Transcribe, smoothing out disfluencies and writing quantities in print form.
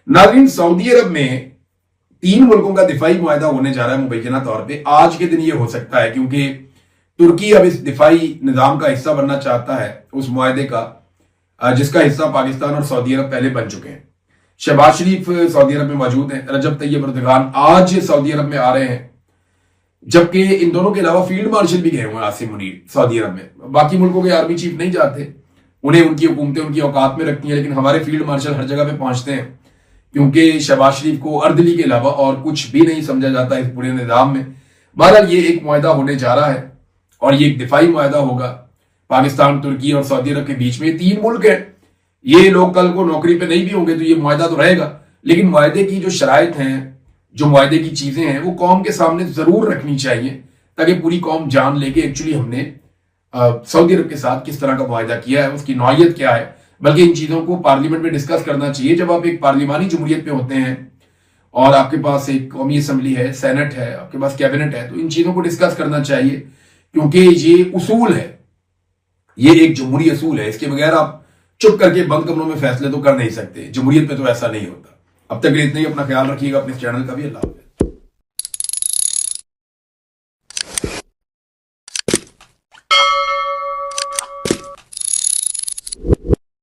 नाज़रीन, सऊदी अरब में 3 मुल्कों का दिफाई मुआहदा होने जा रहा है मुबैना तौर पे। आज के दिन ये हो सकता है क्योंकि तुर्की अब इस दिफाई निजाम का हिस्सा बनना चाहता है, उस मुआहदे का जिसका हिस्सा पाकिस्तान और सऊदी अरब पहले बन चुके हैं। शहबाज शरीफ सऊदी अरब में मौजूद हैं, रजब तैयब एर्दोगान आज सऊदी अरब में आ रहे हैं, जबकि इन दोनों के अलावा फील्ड मार्शल भी गए हुए हैं आसिम मुनीर सऊदी अरब में। बाकी मुल्कों के आर्मी चीफ नहीं जाते, उन्हें उनकी हुकूमतें उनकी औकात में रखती हैं, लेकिन हमारे फील्ड मार्शल हर जगह पे पहुंचते हैं क्योंकि शहबाज शरीफ को अर्दली के अलावा और कुछ भी नहीं समझा जाता इस पूरे निजाम में। बहरहाल ये एक मुआहदा होने जा रहा है और ये एक दिफाई मुआहदा होगा पाकिस्तान, तुर्की और सऊदी अरब के बीच में। 3 मुल्क हैं, ये लोग कल को नौकरी पे नहीं भी होंगे तो ये मुआहदा तो रहेगा, लेकिन मुआहदे की जो शराइत हैं, जो मुआहदे की चीजें हैं, वो कौम के सामने जरूर रखनी चाहिए ताकि पूरी कौम जान ले कि एक्चुअली हमने सऊदी अरब के साथ किस तरह का मुआहदा किया है, उसकी नौयत क्या है। बल्कि इन चीजों को पार्लियामेंट में डिस्कस करना चाहिए। जब आप एक पार्लिमानी जमहूरियत पे होते हैं और आपके पास एक कौमी असम्बली है, सेनेट है, आपके पास कैबिनेट है, तो इन चीजों को डिस्कस करना चाहिए क्योंकि ये उसूल है, ये एक जमहूरी असूल है। इसके बगैर आप चुप करके बंद कमरों में फैसले तो कर नहीं सकते। जमहूरियत में तो ऐसा नहीं होता। अब तक इतना ही, अपना ख्याल रखिएगा, अपने चैनल का भी। अल्लाह।